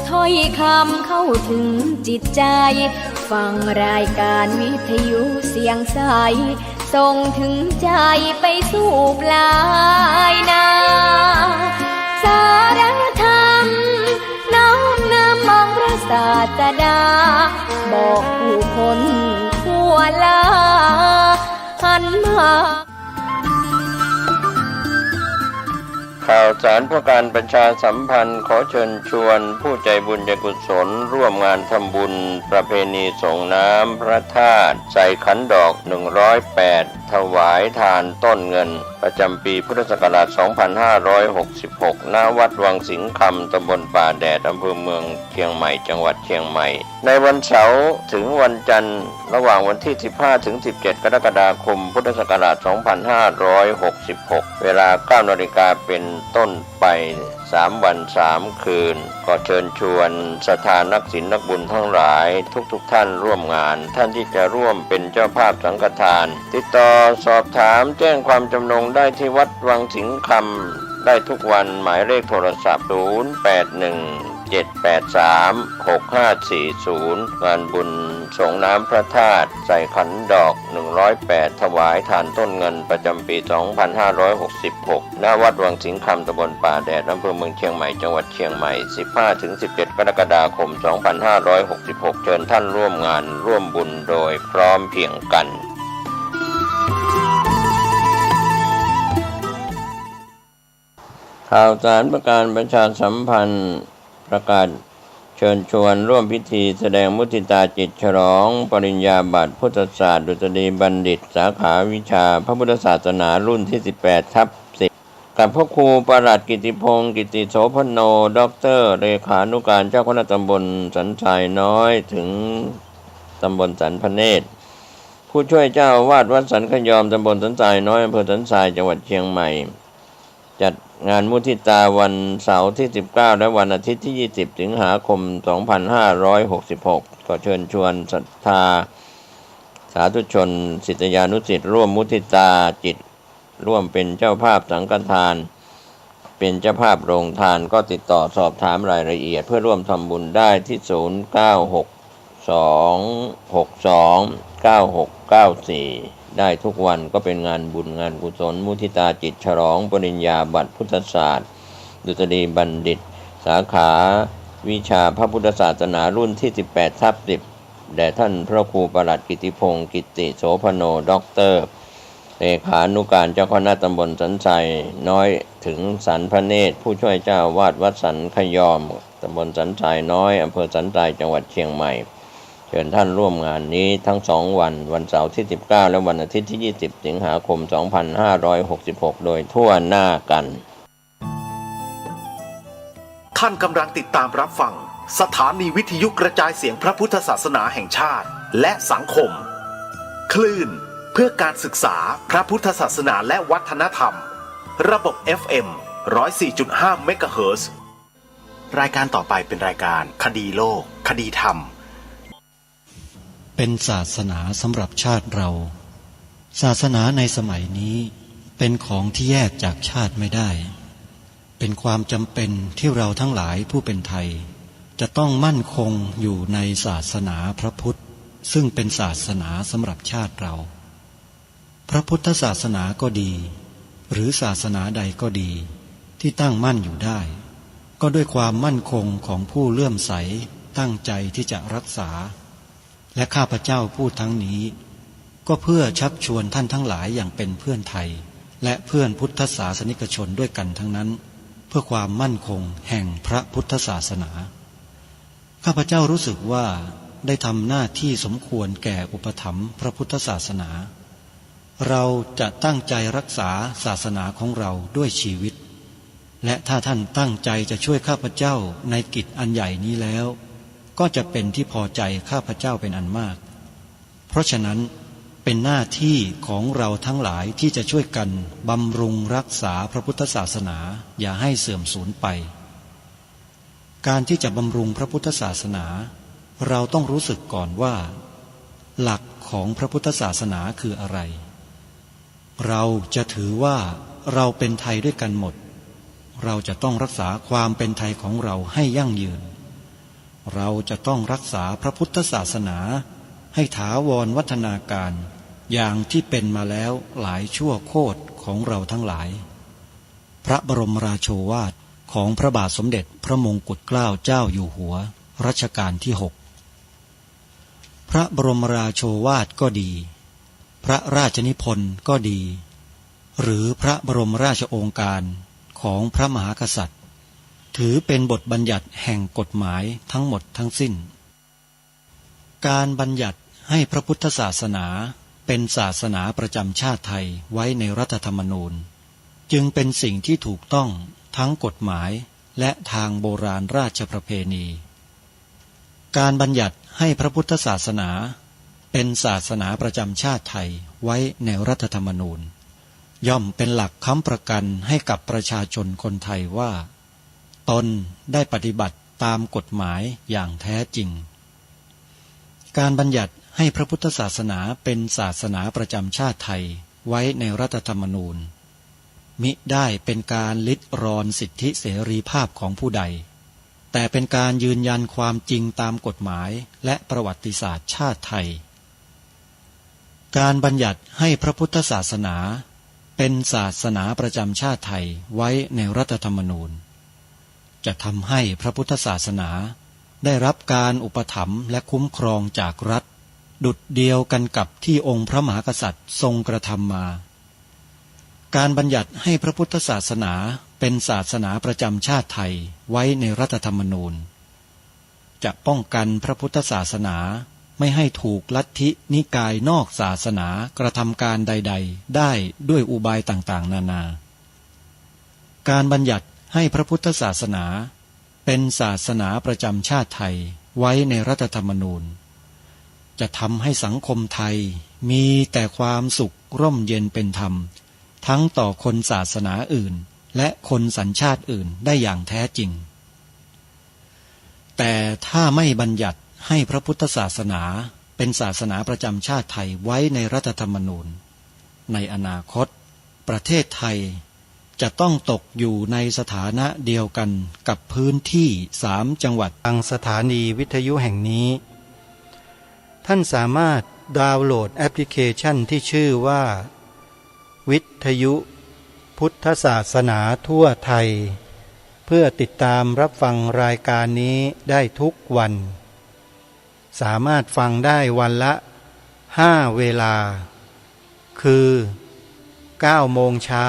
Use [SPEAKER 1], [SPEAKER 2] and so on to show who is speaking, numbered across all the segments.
[SPEAKER 1] ถ้อยคำเข้าถึงจิตใจฟังรายการวิทยุเสียงใสส่งถึงใจไปสู่ปลายนาสารธรรมน้อมนำมองพระศาสดาบอกผู้คนทั่วลาหันมา
[SPEAKER 2] ข่าวสารเพื่อการประชาสัมพันธ์ขอเชิญชวนผู้ใจบุญใจกุศลร่วมงานทำบุญประเพณีส่งน้ำพระธาตุใส่ขันดอก108ถวายทานต้นเงินประจำปีพุทธศักราช2566ณวัดวังสิงห์คำตำบลป่าแดดอำเภอเมืองเชียงใหม่จังหวัดเชียงใหม่ในวันเสาร์ถึงวันจันทร์ระหว่างวันที่15ถึง17กรกฎาคมพุทธศักราช2566เวลา 9 นาฬิกาเป็นต้นไป3 วัน 3 คืนก็เชิญชวนศรัทธานักศีลนักบุญทั้งหลายทุกท่านร่วมงานท่านที่จะร่วมเป็นเจ้าภาพสังฆทานติดต่อสอบถามแจ้งความจำนงได้ที่วัดวังสิงห์คำได้ทุกวันหมายเลขโทรศัพท์0817836540งานบุญส่งน้ำพระธาตุใส่ขันดอก108ถวายทานต้นเงินประจำปี2566ณวัดวังสิงห์คำตำบลป่าแดดอำเภอเมืองเชียงใหม่จังหวัดเชียงใหม่ 15-17 กรกฎาคม 2566เชิญท่านร่วมงานร่วมบุญโดยพร้อมเพรียงกันข่าวสารประการประชาสัมพันธ์ประกาศเชิญชวนร่วมพิธีแสดงมุทิตาจิตฉลองปริญญาบัตรพุทธศาสตร์ดุษฎีบัณฑิตสาขาวิชาพระพุทธศาสนารุ่นที่ 18/10 กับพระครูประหลัดกิติพงศ์กิติโสพโนด็อกเตอร์เลขานุการเจ้าคณะตำบลสันทรายน้อยถึงตำบลสันพเนตรผู้ช่วยเจ้าอาวาสวัดสันขยอมตำบลสันทรายน้อยอำเภอสันทรายจังหวัดเชียงใหม่จัดงานมุทิตาวันเสาร์ที่19และวันอาทิตย์ที่20สิงหาคม2566ก็เชิญชวนศรัทธาสาธุชนศิษยานุศิษย์ร่วมมุทิตาจิตร่วมเป็นเจ้าภาพสังฆทานเป็นเจ้าภาพโรงทานก็ติดต่อสอบถามรายละเอียดเพื่อร่วมทำบุญได้ที่0962629694ได้ทุกวันก็เป็นงานบุญงานกุศลมุทิตาจิตฉลองปริญญาบัตรพุทธศาสตร์ดุษฎีบัณฑิตสาขาวิชาพระพุทธศาสนารุ่นที่ 18/10 แด่ท่านพระครูประหลัดกิติพงศ์กิติโสพโนด็อกเตอร์เลขานุการเจ้าคณะตำบลสันทรายน้อยถึงสันพเนตรผู้ช่วยเจ้าวาดวัดสันขยอมตำบลสันทรายน้อยอำเภอสันทรายจังหวัดเชียงใหม่เชิญท่านร่วมงานนี้ทั้ง2วันวันเสาร์ที่19และวันอาทิตย์ที่20สิงหาคม2566โดยทั่วหน้ากัน
[SPEAKER 3] ท่านกำลังติดตามรับฟังสถานีวิทยุกระจายเสียงพระพุทธศาสนาแห่งชาติและสังคมคลื่นเพื่อการศึกษาพระพุทธศาสนาและวัฒนธรรมระบบ FM 104.5 เมกะเฮิรตซ์รายการต่อไปเป็นรายการคดีโลกคดีธรรม
[SPEAKER 4] เป็นศาสนาสำหรับชาติเราศาสนาในสมัยนี้เป็นของที่แยกจากชาติไม่ได้เป็นความจำเป็นที่เราทั้งหลายผู้เป็นไทยจะต้องมั่นคงอยู่ในศาสนาพระพุทธซึ่งเป็นศาสนาสำหรับชาติเราพระพุทธศาสนาก็ดีหรือศาสนาใดก็ดีที่ตั้งมั่นอยู่ได้ก็ด้วยความมั่นคงของผู้เลื่อมใสตั้งใจที่จะรักษาและข้าพเจ้าพูดทั้งนี้ก็เพื่อชักชวนท่านทั้งหลายอย่างเป็นเพื่อนไทยและเพื่อนพุทธศาสนิกชนด้วยกันทั้งนั้นเพื่อความมั่นคงแห่งพระพุทธศาสนาข้าพเจ้ารู้สึกว่าได้ทำหน้าที่สมควรแก่อุปถัมภ์พระพุทธศาสนาเราจะตั้งใจรักษาศาสนาของเราด้วยชีวิตและถ้าท่านตั้งใจจะช่วยข้าพเจ้าในกิจอันใหญ่นี้แล้วก็จะเป็นที่พอใจข้าพเจ้าเป็นอันมากเพราะฉะนั้นเป็นหน้าที่ของเราทั้งหลายที่จะช่วยกันบำรุงรักษาพระพุทธศาสนาอย่าให้เสื่อมสูญไปการที่จะบำรุงพระพุทธศาสนาเราต้องรู้สึกก่อนว่าหลักของพระพุทธศาสนาคืออะไรเราจะถือว่าเราเป็นไทยด้วยกันหมดเราจะต้องรักษาความเป็นไทยของเราให้ยั่งยืน เราจะต้องรักษาพระพุทธศาสนาให้ถาวรวัฒนาการอย่างที่เป็นมาแล้วหลายชั่วโคตรของเราทั้งหลายพระบรมราโชวาทของพระบาทสมเด็จพระมงกุฎเกล้าเจ้าอยู่หัวรัชกาลที่ 6พระบรมราโชวาทก็ดีพระราชนิพนธ์ก็ดีหรือพระบรมราชโองการของพระมหากษัตริย์ถือเป็นบทบัญญัติแห่งกฎหมายทั้งหมดทั้งสิ้นการบัญญัติให้พระพุทธศาสนาเป็นศาสนาประจำชาติไทยไว้ในรัฐธรรมนูญจึงเป็นสิ่งที่ถูกต้องทั้งกฎหมายและทางโบราณราชประเพณีการบัญญัติให้พระพุทธศาสนาเป็นศาสนาประจำชาติไทยไว้ในรัฐธรรมนูญย่อมเป็นหลักค้ำประกันให้กับประชาชนคนไทยว่าตนได้ปฏิบัติตามกฎหมายอย่างแท้จริงการบัญญัติให้พระพุทธศาสนาเป็นศาสนาประจำชาติไทยไว้ในรัฐธรรมนูญมิได้เป็นการลิดรอนสิทธิเสรีภาพของผู้ใดแต่เป็นการยืนยันความจริงตามกฎหมายและประวัติศาสตร์ชาติไทยการบัญญัติให้พระพุทธศาสนาเป็นศาสนาประจำชาติไทยไว้ในรัฐธรรมนูญจะทำให้พระพุทธศาสนาได้รับการอุปถัมภ์และคุ้มครองจากรัฐดุจเดียวกันกับที่องค์พระมหากษัตริย์ทรงกระทำมาการบัญญัติให้พระพุทธศาสนาเป็นศาสนาประจำชาติไทยไว้ในรัฐธรรมนูญจะป้องกันพระพุทธศาสนาไม่ให้ถูกลัทธินิกายนอกศาสนากระทำการใดๆได้ด้วยอุบายต่างๆนานาการบัญญัติให้พระพุทธศาสนาเป็นศาสนาประจำชาติไทยไว้ในรัฐธรรมนูญจะทำให้สังคมไทยมีแต่ความสุขร่มเย็นเป็นธรรมทั้งต่อคนศาสนาอื่นและคนสัญชาติอื่นได้อย่างแท้จริงแต่ถ้าไม่บัญญัติให้พระพุทธศาสนาเป็นศาสนาประจำชาติไทยไว้ในรัฐธรรมนูญในอนาคตประเทศไทยจะต้องตกอยู่ในสถานะเดียวกันกับพื้นที่3 จังหวัดทางสถานีวิทยุแห่งนี้ท่านสามารถดาวน์โหลดแอปพลิเคชันที่ชื่อว่าวิทยุพุทธศาสนาทั่วไทยเพื่อติดตามรับฟังรายการนี้ได้ทุกวันสามารถฟังได้วันละ5 เวลาคือ9 โมงเช้า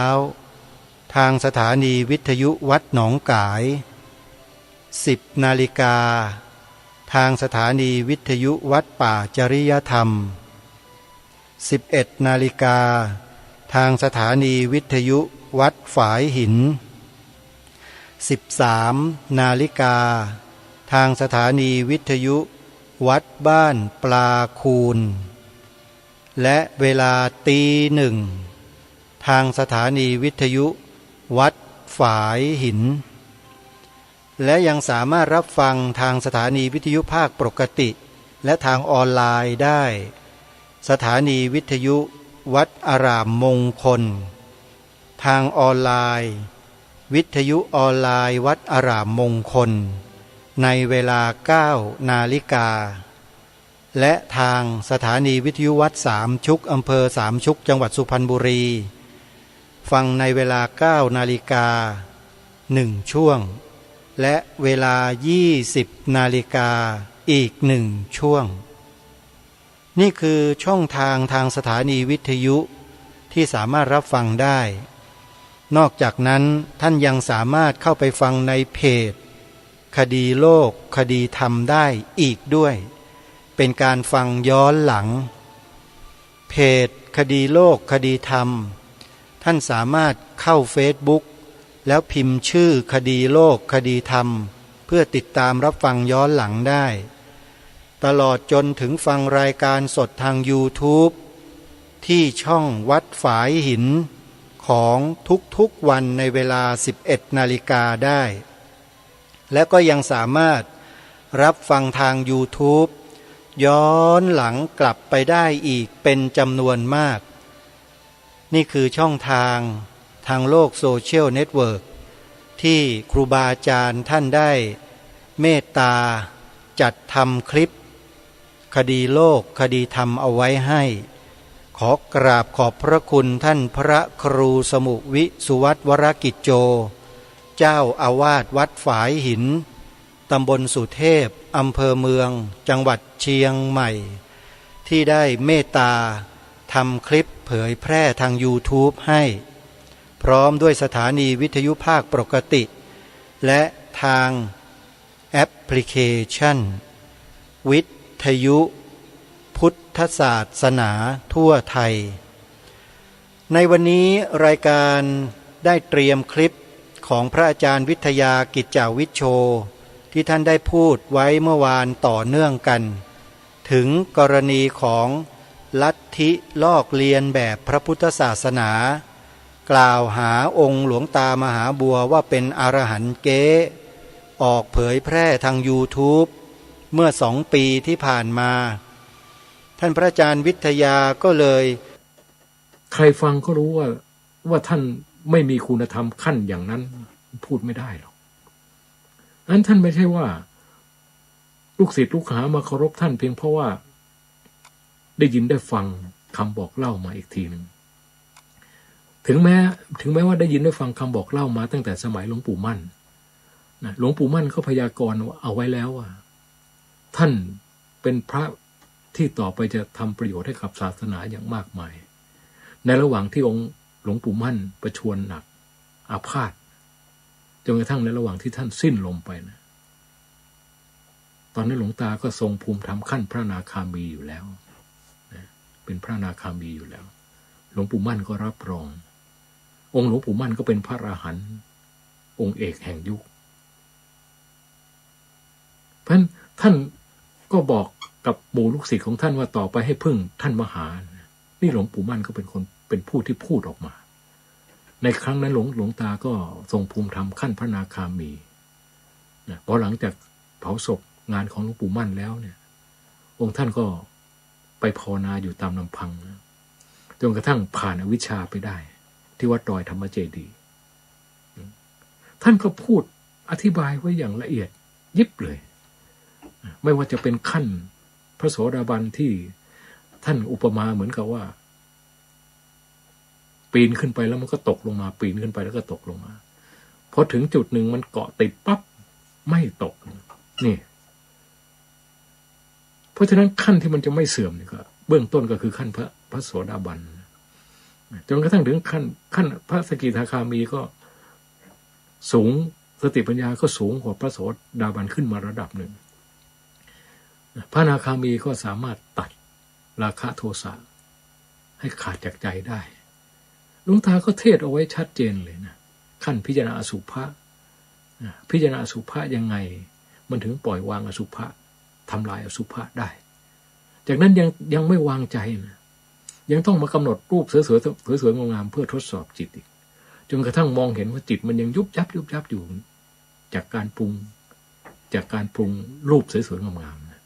[SPEAKER 4] ทางสถานีวิทยุวัดหนองกาย10 นาฬิกาทางสถานีวิทยุวัดป่าจริยธรรม11 นาฬิกาทางสถานีวิทยุวัดฝายหิน13 นาฬิกาทางสถานีวิทยุวัดบ้านปลาคูนและเวลาตี 1ทางสถานีวิทยุวัดฝายหินและยังสามารถรับฟังทางสถานีวิทยุภาคปกติและทางออนไลน์ได้สถานีวิทยุวัดอารามมงคลทางออนไลน์วิทยุออนไลน์วัดอารามมงคลในเวลา 9 นาฬิกาและทางสถานีวิทยุวัดสามชุกอำเภอสามชุกจังหวัดสุพรรณบุรีฟังในเวลา 9 นาฬิกา1 ช่วงและเวลา 20 นาฬิกาอีก1 ช่วงนี่คือช่องทางทางสถานีวิทยุที่สามารถรับฟังได้นอกจากนั้นท่านยังสามารถเข้าไปฟังในเพจคดีโลกคดีธรรมได้อีกด้วยเป็นการฟังย้อนหลังเพจคดีโลกคดีธรรมท่านสามารถเข้าเฟซบุ๊กแล้วพิมพ์ชื่อคดีโลกคดีธรรมเพื่อติดตามรับฟังย้อนหลังได้ตลอดจนถึงฟังรายการสดทาง YouTube ที่ช่องวัดฝายหินของทุกๆวันในเวลา 11 นาฬิกาได้และก็ยังสามารถรับฟังทาง YouTube ย้อนหลังกลับไปได้อีกเป็นจำนวนมากนี่คือช่องทางโลกโซเชียลเน็ตเวิร์กที่ครูบาอาจารย์ท่านได้เมตตา จัดทำคลิปคดีโลกคดีธรรมเอาไว้ให้ขอกราบขอบพระคุณท่านพระครูสมุวิสุวัตวรกิจโจเจ้าอาวาสวัดฝายหินตำบลสุเทพอำเภอเมืองจังหวัดเชียงใหม่ที่ได้เมตตาทำคลิปเผยแพร่ทาง YouTube ให้พร้อมด้วยสถานีวิทยุภาคปกติและทางแอปพลิเคชันวิทยุพุทธศาสนาทั่วไทยในวันนี้รายการได้เตรียมคลิปของพระอาจารย์วิทยากิจจาวิชโชที่ท่านได้พูดไว้เมื่อวานต่อเนื่องกันถึงกรณีของลัทธิลอกเลียนแบบพระพุทธศาสนากล่าวหาองค์หลวงตามหาบัวว่าเป็นอรหันต์เก๊ออกเผยแพร่ทาง YouTube เมื่อ2 ปีที่ผ่านมาท่านพระอาจารย์วิทยาก็เลย
[SPEAKER 5] ใครฟังก็รู้ว่าท่านไม่มีคุณธรรมขั้นอย่างนั้นพูดไม่ได้หรอกนั้นท่านไม่ใช่ว่าลูกศิษย์ลูกหามาเคารพท่านเพียงเพราะว่าได้ยินได้ฟังคำบอกเล่ามาอีกทีหนึ่งถึงแม้ว่าได้ยินได้ฟังคำบอกเล่ามาตั้งแต่สมัยหลวงปู่มั่นนะหลวงปู่มั่นก็พยากรณ์เอาไว้แล้วว่าท่านเป็นพระที่ต่อไปจะทำประโยชน์ให้กับศาสนาอย่างมากมายในระหว่างที่องค์หลวงปู่มั่นประชวรหนักอาพาธจนกระทั่งในระหว่างที่ท่านสิ้นลมไปนะตอนนั้นหลวงตาก็ทรงภูมิธรรมขั้นพระอนาคามีอยู่แล้วนะเป็นพระอนาคามีอยู่แล้วหลวงปู่มั่นก็รับรององค์หลวงปู่มั่นก็เป็นพระอรหันต์องค์เอกแห่งยุคเพราะฉะนั้นท่านก็บอกกับหมู่ลูกศิษย์ของท่านว่าต่อไปให้พึ่งท่านมหานี่หลวงปู่มั่นก็เป็นผู้ที่พูดออกมาในครั้งนั้นหลวงตาก็ทรงภูมิธรรมขั้นพระอนาคามีนะพอหลังจากเผาศพงานของหลวงปู่มั่นแล้วเนี่ยองค์ท่านก็ไปภาวนาอยู่ตามลำพังนะจนกระทั่งผ่านอวิชชาไปได้ที่วัดดอยธรรมเจดีย์ท่านก็พูดอธิบายไว้อย่างละเอียดยิบเลยไม่ว่าจะเป็นขั้นพระโสดาบันที่ท่านอุปมาเหมือนกับว่าปีนขึ้นไปแล้วมันก็ตกลงมาปีนขึ้นไปแล้วก็ตกลงมาพอถึงจุดหนึ่งมันเกาะติดปั๊บไม่ตกนี่เพราะฉะนั้นขั้นที่มันจะไม่เสื่อมนี่ก็เบื้องต้นก็คือขั้นพระโสดาบันจนกระทั่งถึงขั้นพระสกิทาคามีก็สูงสติปัญญาก็สูงกว่าพระโสดาบันขึ้นมาระดับหนึ่งพระอนาคามีก็สามารถตัดราคะโทสะให้ขาดจากใจได้หลวงตาก็เทศเอาไว้ชัดเจนเลยนะขั้นพิจารณาอสุภะพิจารณาอสุภะยังไงมันถึงปล่อยวางอสุภะทำลายอสุภะได้จากนั้นยังไม่วางใจนะยังต้องมากำหนดรูปสวยๆงามๆเพื่อทดสอบจิตอีกจนกระทั่งมองเห็นว่าจิตมันยังยุบยับอยู่จากการปรุงรูปสวยๆงามๆนะ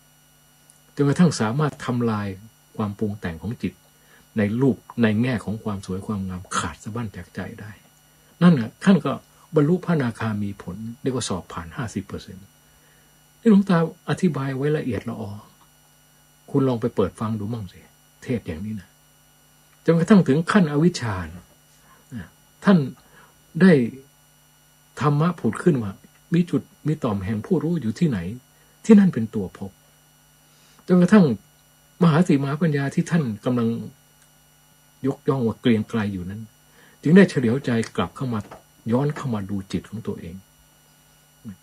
[SPEAKER 5] จนกระทั่งสามารถทำลายความปรุงแต่งของจิตในรูปในแง่ของความสวยความงามขาดสะบั้นจากใจได้นั่นน่ะท่านก็บรรลุพระอนาคามีผลเรียกว่าสอบผ่าน 50% นี่หลวงตาอธิบายไว้ละเอียดละออคุณลองไปเปิดฟังดูมั่งสิเทศอย่างนี้นะจนกระทั่งถึงขั้นอวิชชาท่านได้ธรรมะผุดขึ้นว่ามีจุดมีต่อมแห่งผู้รู้อยู่ที่ไหนที่นั่นเป็นตัวพบจนกระทั่งมหาสีมหาปัญญาที่ท่านกำลังยกย่องว่าเกรียงไกรอยู่นั้นจึงได้เฉลียวใจกลับเข้ามาย้อนเข้ามาดูจิตของตัวเอง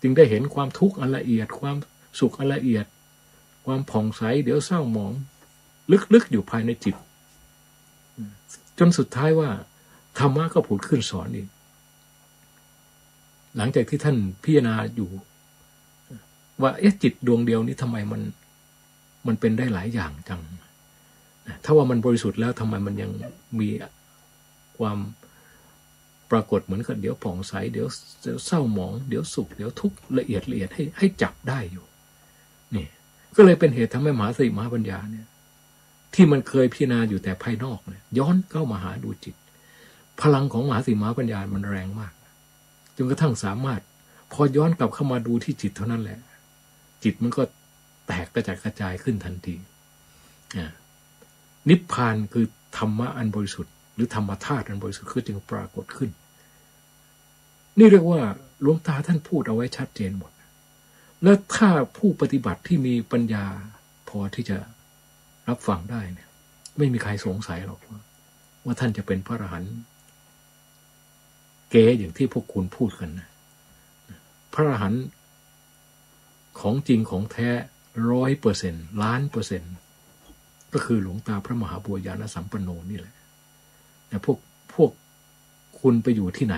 [SPEAKER 5] จึงได้เห็นความทุกข์อันละเอียดความสุขอันละเอียดความผ่องใสเดี๋ยวเศร้าหมองลึกๆอยู่ภายในจิตจนสุดท้ายว่าธรรมะก็ผุดขึ้นสอนอีกหลังจากที่ท่านพิจารณาอยู่ว่าจิตดวงเดียวนี้ทำไมมันเป็นได้หลายอย่างจังถ้าว่ามันบริสุทธิ์แล้วทำไมมันยังมีความปรากฏเหมือนกับเดี๋ยวผ่องใสเดี๋ยวเศร้าหมองเดี๋ยวสุขเดี๋ยวทุกข์ละเอียดให้จับได้อยู่นี่ก็เลยเป็นเหตุทำให้มหาสติมหาปัญญาเนี่ยที่มันเคยพิจารณาอยู่แต่ภายนอกเนี่ยย้อนเข้ามาหาดูจิตพลังของมหาสติมหาปัญญามันแรงมากจนกระทั่งสามารถพอย้อนกลับเข้ามาดูที่จิตเท่านั้นแหละจิตมันก็ แตกกระจัดกระจายขึ้นทันทีนิพพานคือธรรมะอันบริสุทธิ์หรือธรรมธาตุอันบริสุทธิ์คือจึงปรากฏขึ้นนี่เรียกว่าหลวงตาท่านพูดเอาไว้ชัดเจนหมดแล้วถ้าผู้ปฏิบัติที่มีปัญญาพอที่จะรับฟังได้เนี่ยไม่มีใครสงสัยหรอกว่าท่านจะเป็นพระอรหันต์เก๋อย่างที่พวกคุณพูดกันนะพระอรหันต์ของจริงของแท้100%ล้านเปอร์เซ็นต์ก็คือหลวงตาพระมหาบัวญาณสัมปันโนนี่แหละแต่พวกคุณไปอยู่ที่ไหน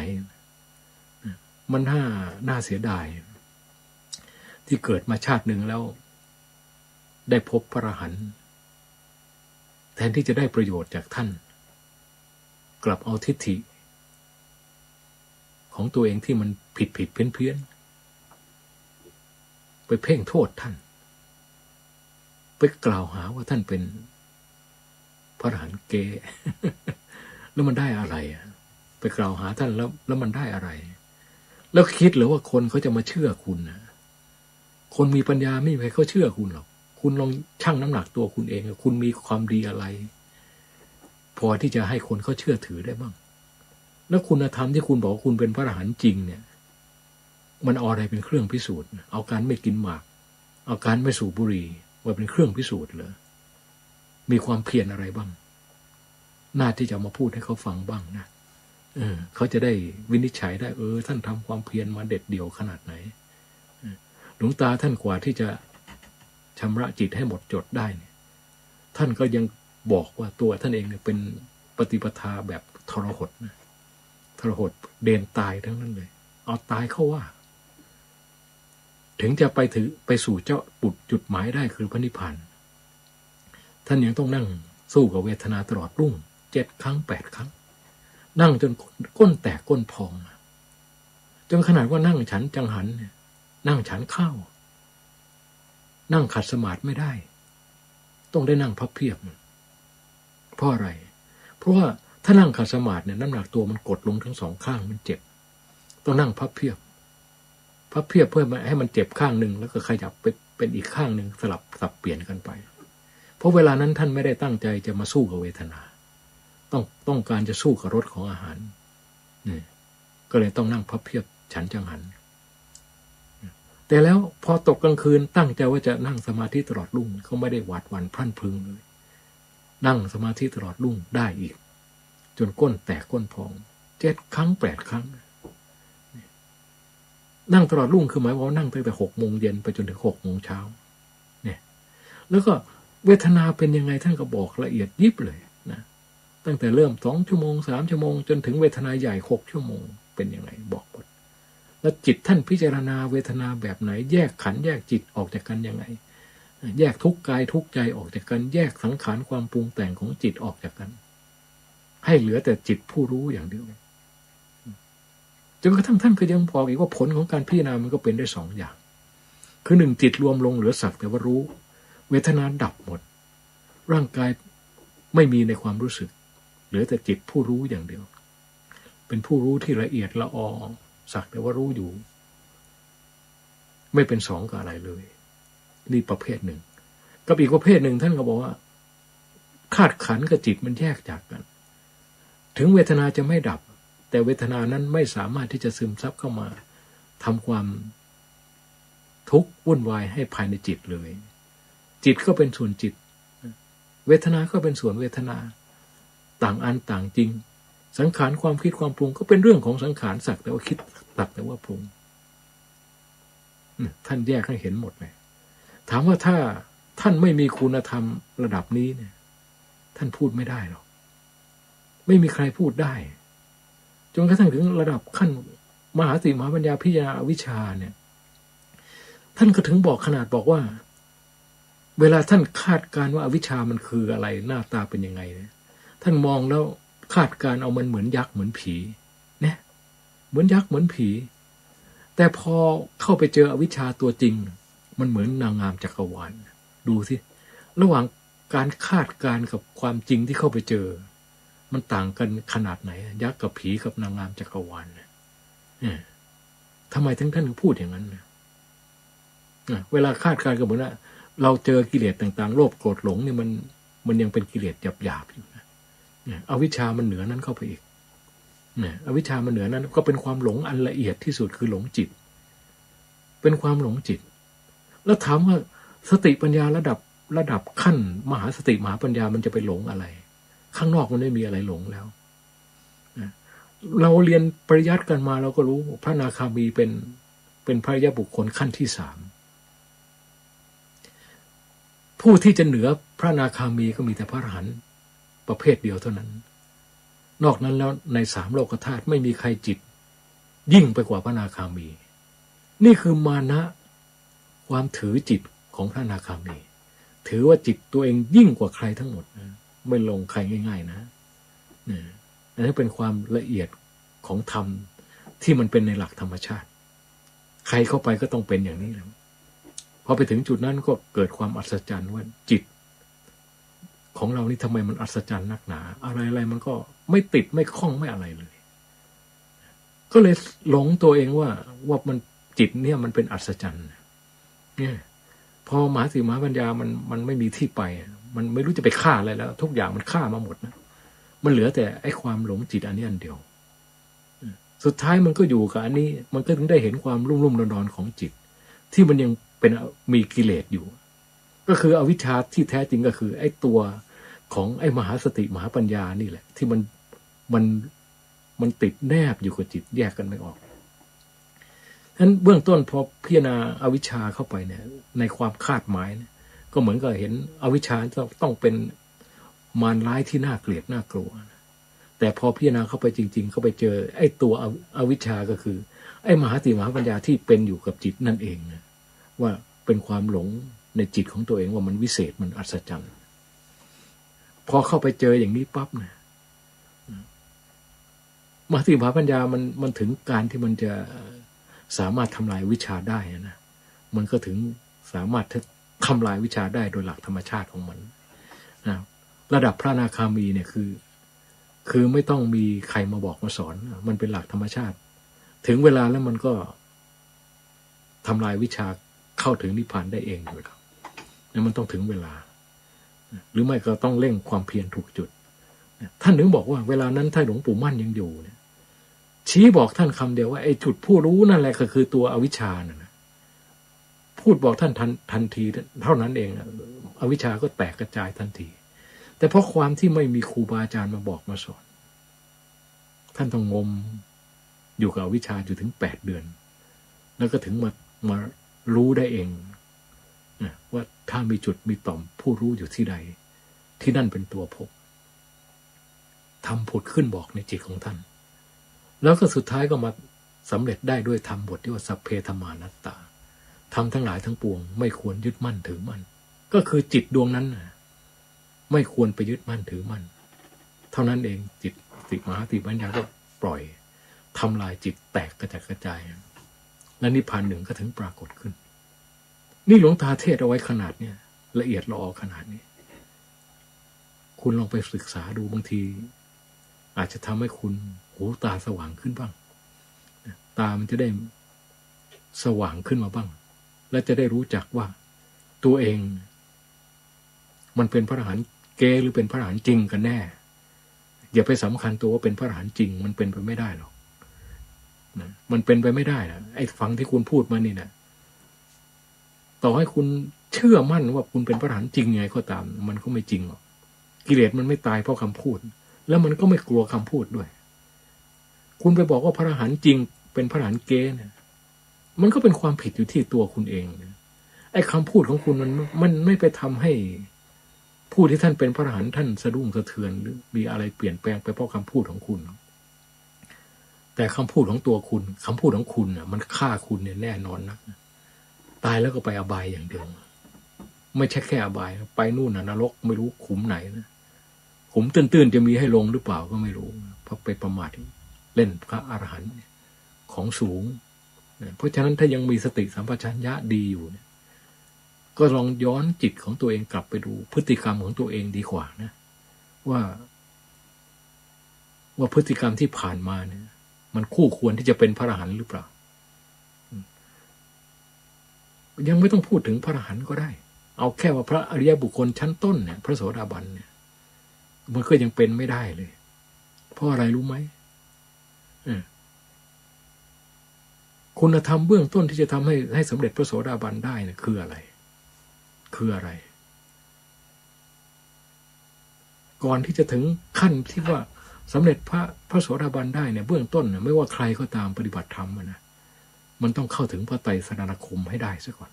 [SPEAKER 5] มันน่าเสียดายที่เกิดมาชาติหนึ่งแล้วได้พบพระอรหันต์แทนที่จะได้ประโยชน์จากท่านกลับเอาทิฏฐิของตัวเองที่มันผิดเพี้ยนไปเพ่งโทษท่านไปกล่าวหาว่าท่านเป็นพระอรหันต์เกแล้วมันได้อะไรไปกล่าวหาท่านแล้วมันได้อะไรแล้วคิดหรือว่าคนเขาจะมาเชื่อคุณนะคนมีปัญญาไม่มีใครเขาเชื่อคุณหรอกคุณลองชั่งน้ำหนักตัวคุณเองคุณมีความดีอะไรพอที่จะให้คนเขาเชื่อถือได้บ้างแล้วคุณธรรมที่คุณบอกว่าคุณเป็นพระอรหันต์จริงเนี่ยมันเอาอะไรเป็นเครื่องพิสูจน์เอาการไม่กินหมากเอาการไม่สูบบุหรี่ว่าเป็นเครื่องพิสูจน์เหรอมีความเพียรอะไรบ้างน่าที่จะมาพูดให้เขาฟังบ้างนะเขาจะได้วินิจฉัยได้ท่านทำความเพียรมาเด็ดเดี่ยวขนาดไหนหลวงตาท่านกว่าที่จะชำระจิตให้หมดจดได้เนี่ยท่านก็ยังบอกว่าตัวท่านเองเนี่ยเป็นปฏิปทาแบบทรหดนะทรหดเดนตายทั้งนั้นเลยเอาตายเข้าว่าถึงจะไปสู่เจ้าจุดหมายได้คือพระนิพพานท่านยังต้องนั่งสู้กับเวทนาตลอดรุ่ง7 ครั้ง 8 ครั้งนั่งจนก้นแตกก้นพองจนขนาดว่านั่งฉันจังหันนั่งฉันข้าวนั่งขัดสมาธิไม่ได้ต้องได้นั่งพับเพียบเพราะอะไรเพราะว่าถ้านั่งขัดสมาธิเนี่ยน้ำหนักตัวมันกดลงทั้งสองข้างมันเจ็บต้องนั่งพับเพียบเพื่อให้มันเจ็บข้างหนึ่งแล้วก็ขยับไปเป็นอีกข้างหนึ่งสลับสับเปลี่ยนกันไปเพราะเวลานั้นท่านไม่ได้ตั้งใจจะมาสู้กับเวทนาต้องการจะสู้กับรสของอาหารนี่ก็เลยต้องนั่งพับเพียบฉันจังหันแต่แล้วพอตกกลางคืนตั้งใจว่าจะนั่งสมาธิตลอดรุ่งเขาไม่ได้หวาดหวั่นพรั่นพรึงเลยนั่งสมาธิตลอดรุ่งได้อีกจนก้นแตกก้นพอง7 ครั้ง 8 ครั้งนั่งตลอดรุ่งคือหมายว่านั่งตั้งแต่6 โมงเย็นไปจนถึง6 โมงเช้าเนี่ยแล้วก็เวทนาเป็นยังไงท่านก็บอกละเอียดยิบเลยนะตั้งแต่เริ่ม2 ชั่วโมง3 ชั่วโมงจนถึงเวทนาใหญ่6 ชั่วโมงเป็นยังไงบอกหมดแล้วจิตท่านพิจารณาเวทนาแบบไหนแยกขันธ์แยกจิตออกจากกันยังไงแยกทุกกายทุกใจออกจากกันแยกสังขารความปรุงแต่งของจิตออกจากกันให้เหลือแต่จิตผู้รู้อย่างเดียวจนกระทั่งท่านก็ยังบอกอีกว่าผลของการพิจารณามันก็เป็นได้2 อย่างคือ1จิตรวมลงเหลือสักแต่ว่ารู้เวทนาดับหมดร่างกายไม่มีในความรู้สึกเหลือแต่จิตผู้รู้อย่างเดียวเป็นผู้รู้ที่ละเอียดละออสักแต่ว่ารู้อยู่ไม่เป็น2กับอะไรเลยนี่ประเภทหนึ่งกับอีกประเภทหนึ่งท่านก็บอกว่าธาตุขันธ์กับจิตมันแยกจากกันถึงเวทนาจะไม่ดับแต่เวทนานั้นไม่สามารถที่จะซึมซับเข้ามาทำความทุกข์วุ่นวายให้ภายในจิตเลยจิตก็เป็นส่วนจิตเวทนาก็เป็นส่วนเวทนาต่างอันต่างจริงสังขารความคิดความปรุงก็เป็นเรื่องของสังขารสักแต่ว่าคิดสักแต่ว่าปรุงท่านแยกให้เห็นหมดเลยถามว่าถ้าท่านไม่มีคุณธรรมระดับนี้เนี่ยท่านพูดไม่ได้หรอกไม่มีใครพูดได้จนกระทั่งถึงระดับขั้นมหาสติมหาปัญญาพิจารณาอวิชชาเนี่ยท่านก็ถึงบอกขนาดบอกว่าเวลาท่านคาดการณ์ว่าอวิชชามันคืออะไรหน้าตาเป็นยังไงเนี่ยท่านมองแล้วคาดการณ์เอามันเหมือนยักษ์เหมือนผีเนี่ยเหมือนยักษ์เหมือนผีแต่พอเข้าไปเจออวิชชาตัวจริงมันเหมือนนางงามจักรวาลดูสิระหว่างการคาดการณ์กับความจริงที่เข้าไปเจอมันต่างกันขนาดไหนยักษ์กับผีกับนางงามจักรวาลทำไมท่านถึงพูดอย่างนั้นเวลาคาดการณ์ก็เหมือนว่า เราเจอกิเลสต่างๆโลภโกรธหลงเนี่ยมันยังเป็นกิเลสหยาบๆอยู่นะเนี่ยอวิชชามันเหนือนั้นเข้าไปอีกเนี่ยอวิชชามันเหนือนั้นก็เป็นความหลงอันละเอียดที่สุดคือหลงจิตเป็นความหลงจิตแล้วถามว่าสติปัญญาระดับขั้นมหาสติมหาปัญญามันจะไปหลงอะไรข้างนอกมันไม่มีอะไรหลงแล้วเราเรียนปริยัติกันมาเราก็รู้พระอนาคามีเป็นพระอริยบุคคลขั้นที่ 3ผู้ที่จะเหนือพระอนาคามีก็มีแต่พระอรหันต์ประเภทเดียวเท่านั้นนอกนั้นแล้วใน3โลกธาตุไม่มีใครจิตยิ่งไปกว่าพระอนาคามีนี่คือมานะความถือจิตของพระอนาคามีถือว่าจิตตัวเองยิ่งกว่าใครทั้งหมดนะไม่ลงใครง่ายๆนะอันนี้เป็นความละเอียดของธรรมที่มันเป็นในหลักธรรมชาติใครเข้าไปก็ต้องเป็นอย่างนี้แหละพอไปถึงจุดนั้นก็เกิดความอัศจรรย์ว่าจิตของเรานี่ทำไมมันอัศจรรย์นักหนาอะไรมันก็ไม่ติดไม่คล้องไม่อะไรเลยก็เลยหลงตัวเองว่ามันจิตเนี่ยมันเป็นอัศจรรย์เนี่ยพอมหาสติมหาปัญญามันไม่มีที่ไปมันไม่รู้จะไปฆ่าอะไรแล้วทุกอย่างมันฆ่ามาหมดนะมันเหลือแต่ไอ้ความหลงจิตอันนี้อันเดียวสุดท้ายมันก็อยู่กับอันนี้มันก็ถึงได้เห็นความรุ่มๆดอนๆของจิตที่มันยังเป็นมีกิเลสอยู่ก็คืออวิชชาที่แท้จริงก็คือไอ้ตัวของไอ้มหาสติมหาปัญญานี่แหละที่มันติดแนบอยู่กับจิตแยกกันไม่ออกฉะนั้นเบื้องต้นพอพิจารณาอวิชชาเข้าไปเนี่ยในความคาดหมายเนี่ยก็เหมือนกับเห็นอวิชชาต้องเป็นมารร้ายที่น่าเกลียดน่ากลัวแต่พอพิจารณาเข้าไปจริงๆเข้าไปเจอไอ้ตัวอวิชชาก็คือไอ้มหาสติมหาปัญญาที่เป็นอยู่กับจิตนั่นเองนะว่าเป็นความหลงในจิตของตัวเองว่ามันวิเศษมันอัศจรรย์พอเข้าไปเจออย่างนี้ปั๊บเนี่ยมหาสติมหาปัญญามันถึงการที่มันจะสามารถทำลายวิชาได้นะมันก็ถึงสามารถทำลายวิชาได้โดยหลักธรรมชาติของมันนะระดับพระอนาคามีเนี่ยคือไม่ต้องมีใครมาบอกมาสอนมันเป็นหลักธรรมชาติถึงเวลาแล้วมันก็ทำลายวิชาเข้าถึงนิพพานได้เองอยู่แล้วนี่มันต้องถึงเวลาหรือไม่ก็ต้องเร่งความเพียรถูกจุดท่านถึงบอกว่าเวลานั้นถ้าหลวงปู่มั่นยังอยู่เนี่ยชี้บอกท่านคำเดียวว่าไอ้จุดผู้รู้นั่นแหละก็คือตัวอวิชชานะพูดบอกท่านทันทีเท่านั้นเองอวิชชาก็แตกกระจายทันทีแต่เพราะความที่ไม่มีครูบาอาจารย์มาบอกมาสอนท่านต้องงมอยู่กับอวิชชาอยู่ถึง8 เดือนแล้วก็ถึงมารู้ได้เองว่าถ้ามีจุดมีต่อมผู้รู้อยู่ที่ใดที่นั่นเป็นตัวพบทำผุดขึ้นบอกในจิตของท่านแล้วก็สุดท้ายก็มาสำเร็จได้ด้วยธรรมบทที่ว่าสัพเพธรรมานัตตาธรรมทั้งหลายทั้งปวงไม่ควรยึดมั่นถือมั่นก็คือจิตดวงนั้นไม่ควรไปยึดมั่นถือมั่นเท่านั้นเองจิตติมหาสติปัญญาก็ปล่อยทำลายจิตแตกกระจัดกระจายและนิพพานหนึ่งก็ถึงปรากฏขึ้นนี่หลวงตาเทศเอาไว้ขนาดเนี้ยละเอียดละออขนาดนี้คุณลองไปศึกษาดูบางทีอาจจะทำให้คุณหูตาสว่างขึ้นบ้างตามันจะได้สว่างขึ้นมาบ้างและจะได้รู้จักว่าตัวเองมันเป็นพระอรหันต์เกหรือเป็นพระอรหันต์จริงกันแน่อย่าไปสำคัญตัวว่าเป็นพระอรหันต์จริงมันเป็นไปไม่ได้หรอกมันเป็นไปไม่ได้นะไอ้ฟังที่คุณพูดมานี่นะต่อให้คุณเชื่อมั่นว่าคุณเป็นพระอรหันต์จริงไงก็ตามมันก็ไม่จริงหรอกกิเลสมันไม่ตายเพราะคำพูดแล้วมันก็ไม่กลัวคำพูดด้วยคุณไปบอกว่าพระอรหันต์จริงเป็นพระอรหันต์เกเนี่ยมันก็เป็นความผิดอยู่ที่ตัวคุณเองไอ้คำพูดของคุณมันไม่ไปทำให้ผู้ที่ท่านเป็นพระอรหันต์ท่านสะดุ้งสะเทือนหรือมีอะไรเปลี่ยนแปลงไปเพราะคำพูดของคุณแต่คำพูดของตัวคุณคำพูดของคุณน่ะมันฆ่าคุณเนี่ยแน่นอนนะตายแล้วก็ไปอบายอย่างเดียวไม่ใช่แค่อบายไปนู่นน่ะนรกไม่รู้ขุมไหนนะขุมตื้นๆจะมีให้ลงหรือเปล่าก็ไม่รู้เพราะไปประมาทเล่นพระอรหันต์ของสูงเพราะฉะนั้นถ้ายังมีสติสัมปชัญญะดีอยู่เนี่ยก็ลองย้อนจิตของตัวเองกลับไปดูพฤติกรรมของตัวเองดีกว่านะว่าพฤติกรรมที่ผ่านมาเนี่ยมันคู่ควรที่จะเป็นพระอรหันต์หรือเปล่ายังไม่ต้องพูดถึงพระอรหันต์ก็ได้ เอาแค่ว่าพระอริยบุคคลชั้นต้นเนี่ยพระโสดาบันเนี่ยมันก็ยังเป็นไม่ได้เลย เพราะอะไรรู้ไหมคุณธรรมเบื้องต้นที่จะทำให้สำเร็จพระโสดาบันได้เนี่ยคืออะไรก่อนที่จะถึงขั้นที่ว่าสำเร็จพระโสดาบันได้เนี่ยเบื้องต้นเนี่ยไม่ว่าใครก็ตามปฏิบัติธรรมนะมันต้องเข้าถึงพระไตรสรณคมให้ได้ซะก่อน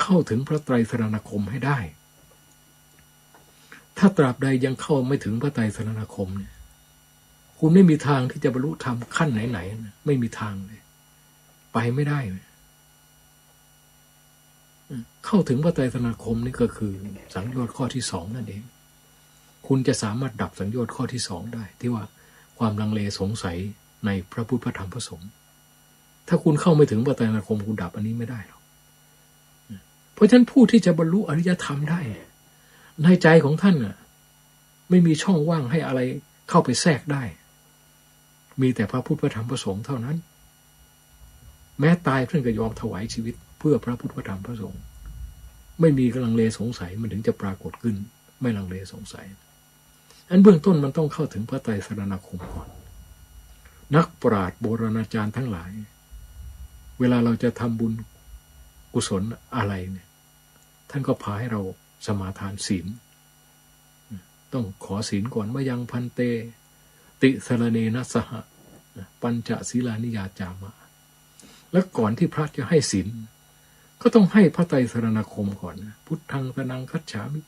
[SPEAKER 5] เข้าถึงพระไตรสรณคมให้ได้ถ้าตราบใดยังเข้าไม่ถึงพระไตรสรณคมเนี่ยคุณไม่มีทางที่จะบรรลุธรรมขั้นไหนๆนะไม่มีทางเลยไปไม่ได้เลยเข้าถึงพระไตรสรณคมนี่ก็คือสังโยชน์ข้อที่สองนั่นเองคุณจะสามารถดับสังโยชน์ข้อที่สองได้ที่ว่าความลังเลสงสัยในพระพุทธพระธรรมพระสงฆ์ถ้าคุณเข้าไม่ถึงพระไตรสรณคมคุณดับอันนี้ไม่ได้หรอกเพราะฉะนั้นผู้ที่จะบรรลุอริยธรรมได้ในใจของท่านน่ะไม่มีช่องว่างให้อะไรเข้าไปแทรกได้มีแต่พระพุทธพระธรรมพระสงฆ์เท่านั้นแม้ตายเพื่อนก็ยอมถวายชีวิตเพื่อพระพุทธพระธรรมพระสงฆ์ไม่มีลังเลสงสัยมันถึงจะปรากฏขึ้นไม่ลังเลสงสัยอันเบื้องต้นมันต้องเข้าถึงพระไตรสรณคมก่อนนักปราชญ์โบราณอาจารย์ทั้งหลายเวลาเราจะทำบุญกุศลอะไรเนี่ยท่านก็พาให้เราสมาทานศีลต้องขอศีลก่อนมยังพันเตติสรเนนะสหปัญจศีลานิยาจามะแล้วก่อนที่พระจะให้ศีลก็ต้องให้พระไตรสรณคมก่อนนะพุทธังสนังคัจฉามิ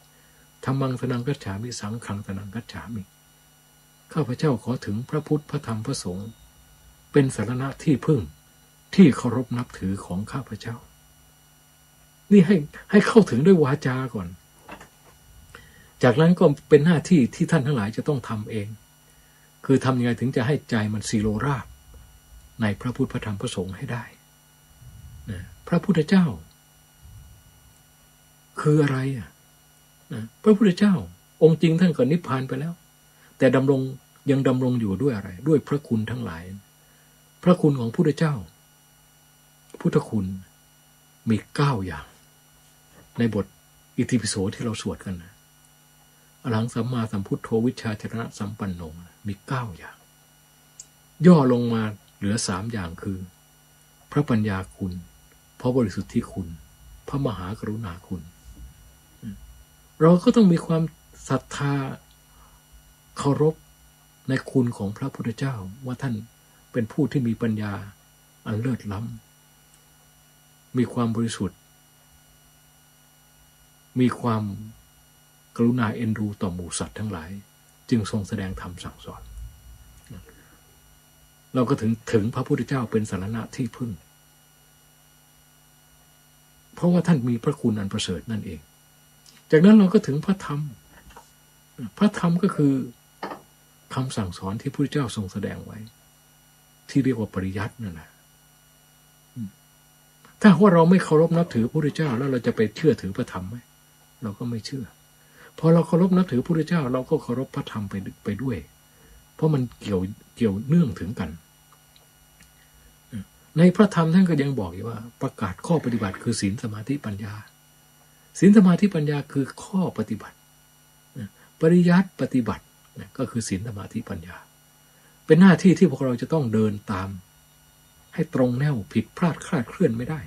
[SPEAKER 5] ธัมมังสนังคัจฉามิสังฆังสนังคัจฉามิข้าพเจ้าขอถึงพระพุทธพระธรรมพระสงฆ์เป็นสรณะที่พึ่งที่เคารพนับถือของข้าพเจ้านี่ให้เข้าถึงด้วยวาจาก่อนจากนั้นก็เป็นหน้าที่ที่ท่านทั้งหลายจะต้องทำเองคือทำยังไงถึงจะให้ใจมันสีโลราบในพระพุทธพระธรรมพระสงฆ์ให้ได้นะพระพุทธเจ้าคืออะไรนะพระพุทธเจ้าองค์จริงท่านก็นิพพานไปแล้วแต่ยังดำรงอยู่ด้วยอะไรด้วยพระคุณทั้งหลายพระคุณของพระพุทธเจ้าพุทธคุณมี9อย่างในบทอิติปิโสที่เราสวดกันนะอรหังสัมมาสัมพุทโธวิชชาจรณะสัมปันโนมี9อย่างย่อลงมาเหลือ3อย่างคือพระปัญญาคุณพระบริสุทธิคุณพระมหากรุณาคุณเราก็ต้องมีความศรัทธาเคารพในคุณของพระพุทธเจ้าว่าท่านเป็นผู้ที่มีปัญญาอันเลิศล้ำมีความบริสุทธิ์มีความกรุณาเอ็นดูต่อหมู่สัตว์ทั้งหลายจึงทรงแสดงธรรมสั่งสอนเราก็ถึงพระพุทธเจ้าเป็นสรณะที่พึ่งเพราะว่าท่านมีพระคุณอันประเสริฐนั่นเองจากนั้นเราก็ถึงพระธรรมพระธรรมก็คือคำสั่งสอนที่พระพุทธเจ้าทรงแสดงไว้ที่เรียกว่าปริยัตินั่นแหละถ้าว่าเราไม่เคารพนับถือพระพุทธเจ้าแล้วเราจะไปเชื่อถือพระธรรมไหมเราก็ไม่เชื่อพอเราเคารพนับถือพระพุทธเจ้าเราก็เคารพพระธรรมไปด้วยเพราะมันเกี่ยวเนื่องถึงกันในพระธรรมท่านก็ยังบอกอยู่ว่าประกาศข้อปฏิบัติคือศีลสมาธิปัญญาศีลสมาธิปัญญาคือข้อปฏิบัติปริยัติปฏิบัติก็คือศีลสมาธิปัญญาเป็นหน้าที่ที่พวกเราจะต้องเดินตามให้ตรงแนวผิดพลาดคลาดเคลื่อนไม่ได้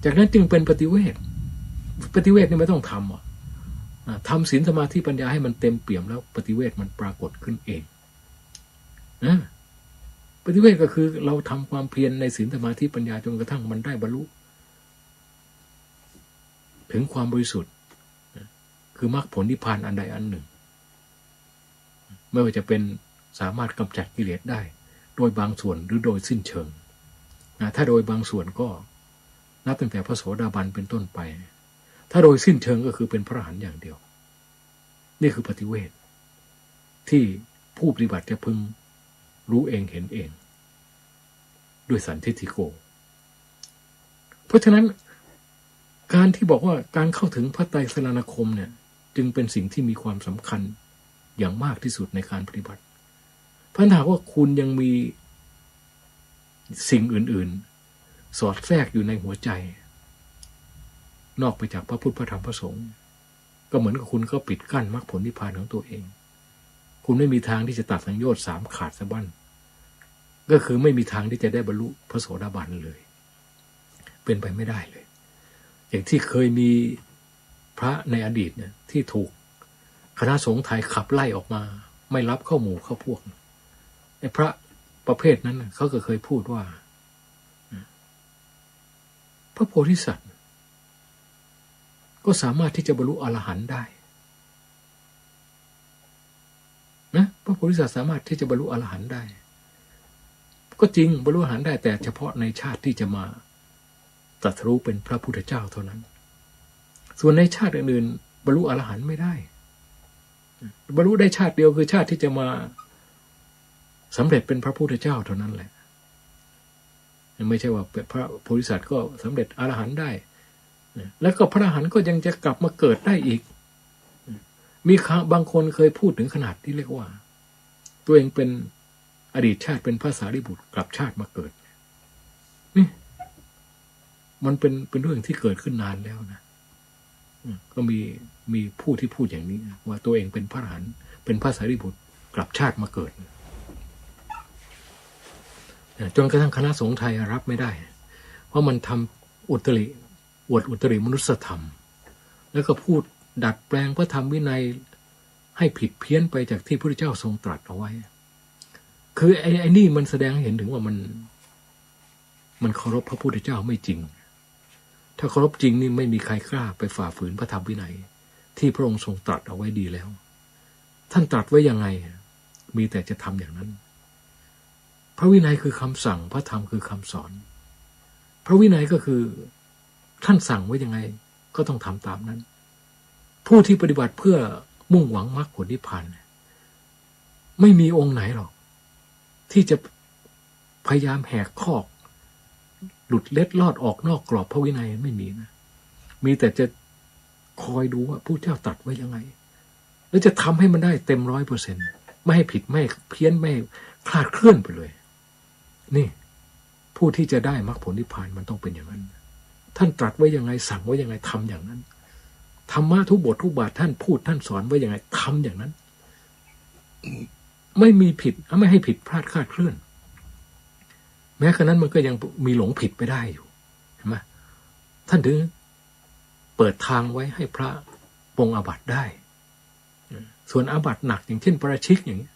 [SPEAKER 5] จากนั้นจึงเป็นปฏิเวทนี่ไม่ต้องทำทำศีลสมาธิปัญญาให้มันเต็มเปี่ยมแล้วปฏิเวทมันปรากฏขึ้นเองนะปฏิเวทก็คือเราทำความเพียรในศีลสมาธิปัญญาจนกระทั่งมันได้บรรลุถึงความบริสุทธิ์คือมรรคผลนิพพานอันใดอันหนึ่งไม่ว่าจะเป็นสามารถกำจัดกิเลสได้โดยบางส่วนหรือโดยสิ้นเชิงถ้าโดยบางส่วนก็นับตั้งแต่พระโสดาบันเป็นต้นไปถ้าโดยสิ้นเชิงก็คือเป็นพระอรหันต์อย่างเดียวนี่คือปฏิเวทที่ผู้ปฏิบัติจะพึงรู้เองเห็นเองด้วยสันทิฏฐิโกเพราะฉะนั้นการที่บอกว่าการเข้าถึงพระไตรสรณคมเนี่ยจึงเป็นสิ่งที่มีความสำคัญอย่างมากที่สุดในการปฏิบัติเพราะถ้าว่าคุณยังมีสิ่งอื่นๆสอดแทรกอยู่ในหัวใจ นอกไปจากพระพุทธพระธรรมพระสงฆ์ก็เหมือนกับคุณก็ปิดกั้นมรรคผลนิพพานของตัวเองคุณไม่มีทางที่จะตัดสังโยชน์3ขาดสะบั้นก็คือไม่มีทางที่จะได้บรรลุพระโสดาบันเลยเป็นไปไม่ได้เลยอย่างที่เคยมีพระในอดีตเนี่ยที่ถูกคณะสงฆ์ไทยขับไล่ออกมาไม่รับเข้าหมู่เข้าพวกไอ้พระประเภทนั้นเขาก็เคยพูดว่าพระโพธิสัตว์ก็สามารถที่จะบรรลุอรหันต์ได้นะพระโพธิสัตว์สามารถที่จะบรรลุอรหันต์ได้ก็จริงบรรลุอรหันต์ได้แต่เฉพาะในชาติที่จะมาตรัสรู้เป็นพระพุทธเจ้าเท่านั้นส่วนในชาติอื่นๆบรรลุอรหันต์ไม่ได้บรรลุได้ชาติเดียวคือชาติที่จะมาสำเร็จเป็นพระพุทธเจ้าเท่านั้นแหละไม่ใช่ว่าพระโพธิสัตว์ก็สำเร็จอรหันต์ได้แล้วก็พระอรหันต์ก็ยังจะกลับมาเกิดได้อีกมีบางคนเคยพูดถึงขนาดที่เรียกว่าตัวเองเป็นอดีตชาติเป็นพระสารีบุตรกลับชาติมาเกิดนี่มันเป็นเรื่องที่เกิดขึ้นนานแล้วนะก็มีผู้ที่พูดอย่างนี้ว่าตัวเองเป็นพระอรหันต์เป็นพระสารีบุตรกลับชาติมาเกิดจนกระทั่งคณะสงฆ์ไทยรับไม่ได้เพราะมันทำอุตริอวดอุตริมนุสธรรมแล้วก็พูดดัดแปลงพระธรรมวินัยให้ผิดเพี้ยนไปจากที่พระพุทธเจ้าทรงตรัสเอาไว้คือไอ้นี่มันแสดงให้เห็นถึงว่ามันเคารพพระพุทธเจ้าไม่จริงถ้าเคารพจริงนี่ไม่มีใครกล้าไปฝ่าฝืนพระธรรมวินัยที่พระองค์ทรงตรัสเอาไว้ดีแล้วท่านตรัสไว้ยังไงมีแต่จะทำอย่างนั้นพระวินัยคือคำสั่งพระธรรมคือคำสอนพระวินัยก็คือท่านสั่งไว้ยังไงก็ต้องทำตามนั้นผู้ที่ปฏิบัติเพื่อมุ่งหวังมรรคผลนิพพานไม่มีองค์ไหนหรอกที่จะพยายามแหกคอกหลุดเล็ดลอดออกนอกกรอบพระวินัยไม่มีนะมีแต่จะคอยดูว่าผู้เจ้าตรัสไว้ยังไงแล้วจะทำให้มันได้เต็ม100%ไม่ให้ผิดไม่เพี้ยนไม่คลาดเคลื่อนไปเลยนี่ผู้ที่จะได้มรรคผลนิพพานมันต้องเป็นอย่างนั้นท่านตรัสไว้ยังไงสั่งไว้ยังไงทำอย่างนั้นธรรมะทุกบททุกบาทท่านพูดท่านสอนไว้ยังไงทำอย่างนั้นไม่มีผิดไม่ให้ผิดพลาดคลาดเคลื่อนแม้ขณะนั้นมันก็ยังมีหลงผิดไปได้อยู่เห็นไหมท่านถึงเปิดทางไว้ให้พระปรงอาบัติได้ส่วนอาบัติหนักอย่างเช่นปาราชิกอย่างนี้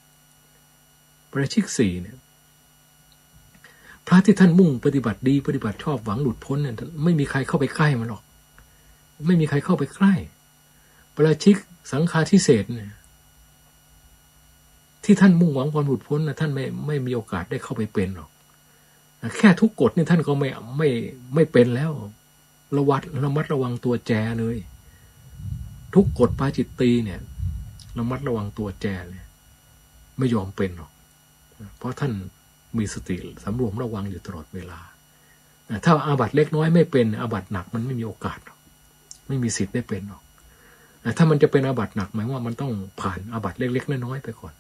[SPEAKER 5] ปาราชิก4เนี่ยพระที่ท่านมุ่งปฏิบัติดีปฏิบัติชอบหวังหลุดพ้นเนี่ยไม่มีใครเข้าไปใกล้มันหรอกไม่มีใครเข้าไปใกล้ปาราชิกสังฆาทิเศษเนี่ยที่ท่านมุ่งหวังความหลุดพ้นนะท่านไม่มีโอกาสได้เข้าไปเป็นหรอกแค่ทุกกฎนี่ท่านก็ไม่เป็นแล้วระมัดระวังตัวแจเลยทุกกฎปาจิตตีเนี่ยระมัดระวังตัวแจเลยไม่ยอมเป็นหรอกเพราะท่านมีสติสำรวมระวังอยู่ตลอดเวลาถ้าอาบัติเล็กน้อยไม่เป็นอาบัติหนักมันไม่มีโอกาสหรอกไม่มีสิทธิ์ได้เป็นหรอกถ้ามันจะเป็นอาบัติหนักหมายว่ามันต้องผ่านอาบัติเล็กๆน้อยๆไปก่อน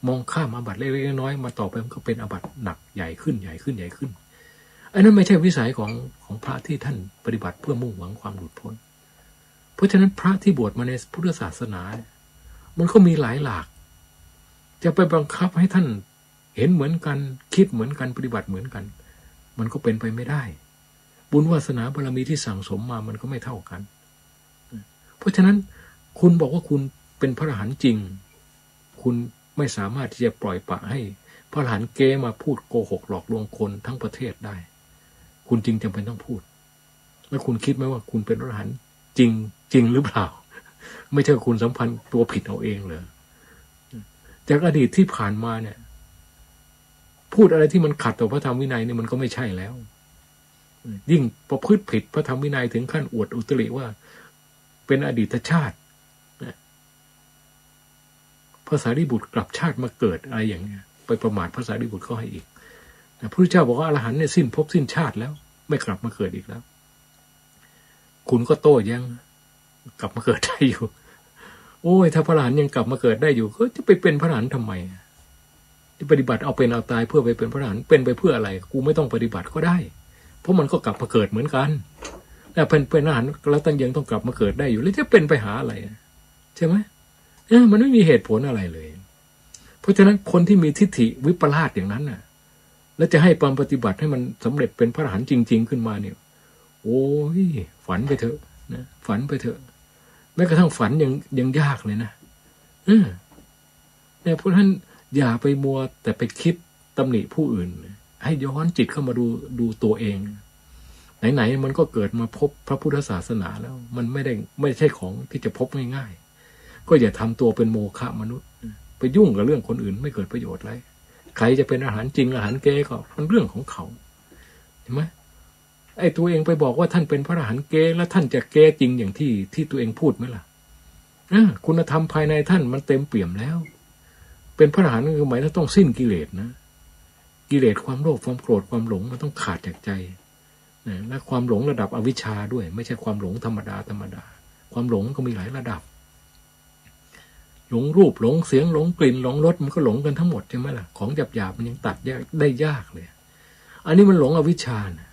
[SPEAKER 5] มองข้ามอาบัติเล็กๆน้อยๆมาต่อไปมันก็เป็นอาบัติหนักใหญ่ขึ้นใหญ่ขึ้นใหญ่ขึ้นอันนั้นไม่ใช่วิสัยของพระที่ท่านปฏิบัติเพื่อมุ่งหวังความหลุดพ้นเพราะฉะนั้นพระที่บวชมาในพุทธศาสนามันก็มีหลายหลากจะไปบังคับให้ท่านเห็นเหมือนกันคิดเหมือนกันปฏิบัติเหมือนกันมันก็เป็นไปไม่ได้บุญวาสนาบารมีที่สั่งสมมามันก็ไม่เท่ากันเพราะฉะนั้นคุณบอกว่าคุณเป็นพระอรหันต์จริงคุณไม่สามารถที่จะปล่อยปละให้พระอรหันต์เก้มาพูดโกหกหลอกลวงคนทั้งประเทศได้คุณจริงจำเป็นต้องพูดแล้วคุณคิดไหมว่าคุณเป็นพระอรหันต์จริงหรือเปล่าไม่ใช่คุณสัมพันธ์ตัวผิดเอาเองเลยจากอดีตที่ผ่านมาเนี่ยพูดอะไรที่มันขัดต่อพระธรรมวินัยนี่มันก็ไม่ใช่แล้วยิ่งประพฤติผิดพระธรรมวินัยถึงขั้นอวดอุตริว่าเป็นอดีตชาติพระสารีบุตรกลับชาติมาเกิดอะไรอย่างเงี้ยไปประมาทพระสารีบุตรก็ให้อีกพระพุทธเจ้าบอกว่าอรหันต์เนี่ยสิ้นภพสิ้นชาติแล้วไม่กลับมาเกิดอีกแล้วคุณก็โต้แย้งกลับมาเกิดได้อยู่โอ้ยถ้าพระอรหันต์ยังกลับมาเกิดได้อยู่ก็จะไปเป็นพระอรหันต์ทำไมจะปฏิบัติเอาเป็นเอาตายเพื่อไปเป็นพระอรหันต์เป็นไปเพื่ออะไรกูไม่ต้องปฏิบัติก็ได้เพราะมันก็กลับมาเกิดเหมือนกัน แต่เป็นอรหันต์แล้วท่านยังต้องกลับมาเกิดได้อยู่แล้วจะเป็นไปหาอะไรใช่ไหมมันไม่มีเหตุผลอะไรเลยเพราะฉะนั้นคนที่มีทิฏฐิวิปลาสอย่างนั้นน่ะแล้วจะให้ความปฏิบัติให้มันสำเร็จเป็นพระอรหันต์จริงๆขึ้นมาเนี่ยโอ้ยฝันไปเถอะนะฝันไปเถอะแม้กระทั่งฝันยังยากเลยนะเนี่ยเพราะฉะนั้นอย่าไปมัวแต่ไปคิดตำหนิผู้อื่นให้ย้อนจิตเข้ามาดูตัวเองไหนๆมันก็เกิดมาพบพระพุทธศาสนาแล้วมันไม่ใช่ของที่จะพบง่ายๆก็อย่าทำตัวเป็นโมฆะมนุษย์ไปยุ่งกับเรื่องคนอื่นไม่เกิดประโยชน์อะไรใครจะเป็นอาหารจริงอาหารเก๊ก็มันเรื่องของเขาเห็นไหมไอ้ตัวเองไปบอกว่าท่านเป็นพระอรหันต์เก๊แล้วท่านจะเก๊จริงอย่างที่ตัวเองพูดไหมล่ะคุณธรรมภายในท่านมันเต็มเปี่ยมแล้วเป็นพระอรหันต์คือหมายถึงต้องสิ้นกิเลสนะกิเลสความโลภความโกรธความหลงมันต้องขาดจากใจและความหลงระดับอวิชชาด้วยไม่ใช่ความหลงธรรมดาความหลงก็มีหลายระดับหลงรูปหลงเสียงหลงกลิ่นหลงรสมันก็หลงกันทั้งหมดใช่ไหมล่ะของหยาบๆมันยังตัดยากได้ยากเลยอันนี้มันหลงอวิชชานะ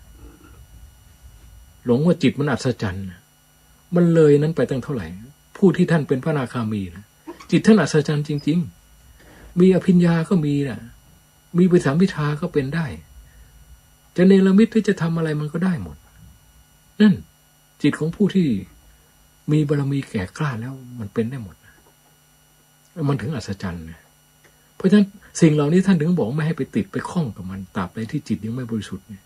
[SPEAKER 5] หลงว่าจิตมันอัศจรรย์มันเลยนั้นไปตั้งเท่าไหร่ผู้ที่ท่านเป็นพระอนาคามีนะจิตท่านอัศจรรย์จริงๆมีอภิญญาก็มีนะมีปสัมภิทาก็เป็นได้จะเนรมิตหรือจะทำอะไรมันก็ได้หมดนั่นจิตของผู้ที่มีบารมีแก่กล้าแล้วมันเป็นได้หมดมันถึงอัศจรรย์นะเพราะฉะนั้นสิ่งเหล่านี้ท่านถึงบอกไม่ให้ไปติดไปคล้องกับมันตราบใดที่จิตยังไม่บริสุทธิ์เนี่ย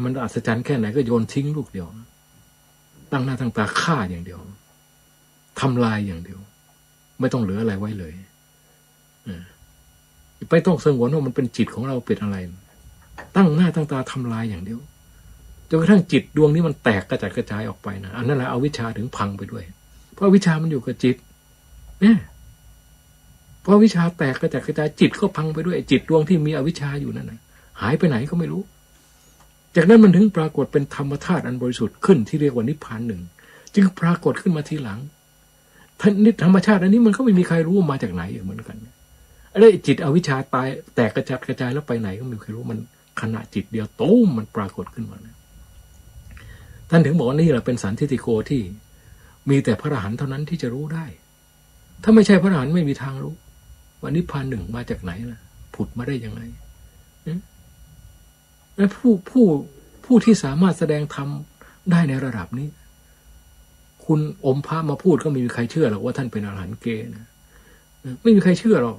[SPEAKER 5] มันอัศจรรย์แค่ไหนก็โยนทิ้งลูกเดียวตั้งหน้าตั้งตาฆ่าอย่างเดียวทำลายอย่างเดียวไม่ต้องเหลืออะไรไว้เลยไปต้องสงวนว่ามันเป็นจิตของเราเป็นอะไรตั้งหน้าตั้งตาทำลายอย่างเดียวจนกระทั่งจิตดวงนี้มันแตกกระจัดกระจายออกไปนะอันนั้นแหละเอาวิชาถึงพังไปด้วยเพราะวิชามันอยู่กับจิตเนี่ยพอวิชาแตกกระจัดกระจายจิตก็พังไปด้วยจิตดวงที่มีอวิชชาอยู่นั่นนะหายไปไหนก็ไม่รู้จากนั้นมันถึงปรากฏเป็นธรรมธาตุอันบริสุทธิ์ขึ้นที่เรียกว่านิพพานหนึ่งจึงปรากฏขึ้นมาทีหลังธรรมชาติอันนี้มันก็ไม่มีใครรู้มาจากไหนเหมือนกันไอ้จิตอวิชชาตายแตกกระจัดกระจายแล้วไปไหนก็ไม่มีใครรู้มันขณะจิตเดียวตูมมันปรากฏขึ้นมาท่านถึงบอกว่านี่แหละเป็นสันทิฏฐิโกที่มีแต่พระอรหันต์เท่านั้นที่จะรู้ได้ถ้าไม่ใช่พระอรหันต์ไม่มีทางรู้ว่านิพพานหนึ่งมาจากไหนล่ะผุดมาได้ยังไงและผู้ที่สามารถแสดงธรรมได้ในระดับนี้คุณอมพระมาพูดก็ไม่มีใครเชื่อหรอกว่าท่านเป็นอรหันต์เกนะไม่มีใครเชื่อหรอก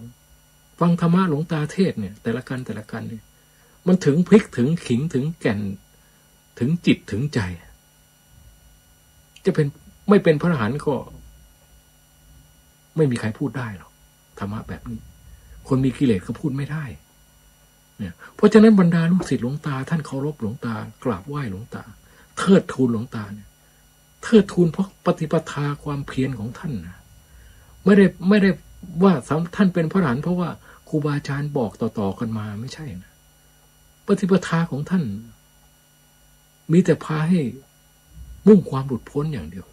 [SPEAKER 5] ฟังธรรมะหลวงตาเทศเนี่ยแต่ละกันเนี่ยมันถึงพลิกถึงขิงถึงแก่นถึงจิตถึงใจจะเป็นไม่เป็นพระอรหันต์ก็ไม่มีใครพูดได้หรอกธรรมะแบบนี้คนมีกิเลสก็พูดไม่ได้เนี่ยเพราะฉะนั้นบรรดาลูกศิษย์หลวงตาท่านเคารพหลวงตากราบไหว้หลวงตาเทิดทูนหลวงตาเนี่ยเทิดทูนเพราะปฏิปทาความเพียรของท่านนะไม่ได้ว่าท่านเป็นพระอรหันต์เพราะว่าครูบาอาจารย์บอกต่อๆกันมาไม่ใช่นะปฏิปทาของท่านมีแต่พาให้มุ่งความหลุดพ้นอย่างเดียว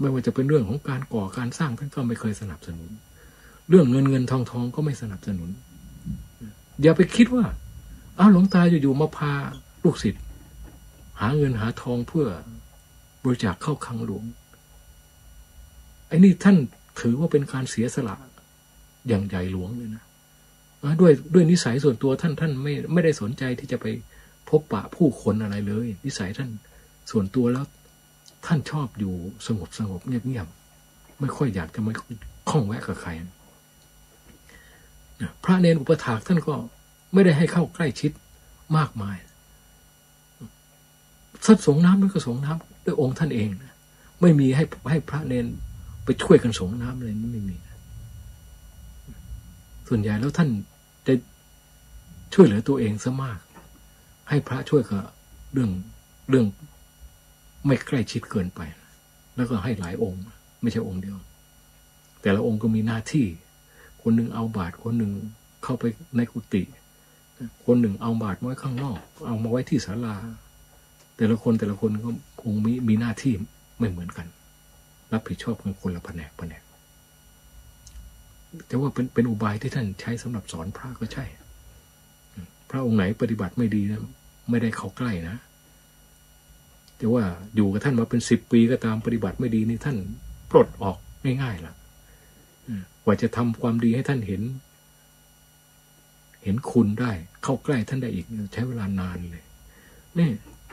[SPEAKER 5] ไม่ว่าจะเป็นเรื่องของการก่อการสร้างท่านก็ไม่เคยสนับสนุนเรื่องเงินทองก็ไม่สนับสนุนอย่าไปคิดว่าหลวงตาอยู่ๆมาพาลูกศิษย์หาเงินหาทองเพื่อบริจาคเข้าคลังหลวงไอ้นี่ท่านถือว่าเป็นการเสียสละอย่างใหญ่หลวงเลยนะด้วยนิสัยส่วนตัวท่านไม่ได้สนใจที่จะไปพบปะผู้คนอะไรเลยนิสัยท่านส่วนตัวแล้วท่านชอบอยู่สงบเงียบไม่ค่อยอยากจะมาข้องแวะกับใครพระเนรอุปถากท่านก็ไม่ได้ให้เข้าใกล้ชิดมากมายสัดสงน้ำมันก็สงน้ำด้วยองค์ท่านเองนะไม่มีให้พระเนรไปช่วยกันสงน้ำอะไรนี่ไม่มีนะส่วนใหญ่แล้วท่านจะช่วยเหลือตัวเองซะมากให้พระช่วยกับเรื่องไม่ใกล้ชิดเกินไปแล้วก็ให้หลายองค์ไม่ใช่องค์เดียวแต่ละองค์ก็มีหน้าที่คนหนึ่งเอาบาตรคนหนึ่งเข้าไปในกุฏิคนหนึ่งเอาบาตรไว้ข้างนอกเอามาไว้ที่ศาลาแต่ละคนก็คงมีหน้าที่ไม่เหมือนกันรับผิดชอบกันคนละแผนกแต่ว่าเป็นอุบายที่ท่านใช้สำหรับสอนพระก็ใช่พระองค์ไหนปฏิบัติไม่ดีนะไม่ได้เข้าใกล้นะ แต่ว่าอยู่กับท่านมาเป็น10 ปีก็ตามปฏิบัติไม่ดีนี่ท่านปลดออกง่ายๆล่ะกว่าจะทำความดีให้ท่านเห็นคุณได้เข้าใกล้ท่านได้อีกใช้เวลานานเลยนี่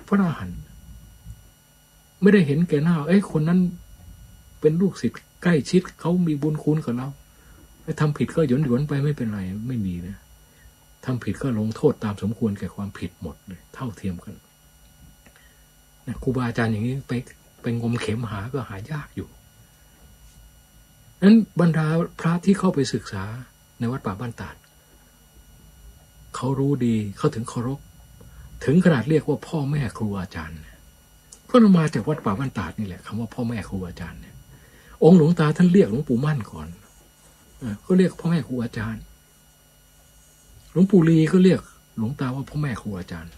[SPEAKER 5] พระอรหันต์ไม่ได้เห็นแก่หน้าคนนั้นเป็นลูกศิษย์ใกล้ชิดเขามีบุญคุณกับเราทำผิดก็หยวนๆไปไม่เป็นไรไม่มีนะทำผิดก็ลงโทษตามสมควรแก่ความผิดหมดเลยเท่าเทียมกันนะครูบาอาจารย์อย่างนี้ไปงมเข็มหาก็หายากอยู่นั้นบรรดาพระที่เข้าไปศึกษาในวัดป่าบ้านตาดเขารู้ดีเขาถึงเคารพถึงขนาดเรียกว่าพ่อแม่ครูอาจารย์ก็มาจากวัดป่าบ้านตาดนี่แหละคำว่าพ่อแม่ครูอาจารย์เนี่ยองค์หลวงตาท่านเรียกหลวงปู่มั่นก่อนก็เรียกพ่อแม่ครูอาจารย์หลวงปู่ลีก็เรียกหลวงตาว่าพ่อแม่ครูอาจารย์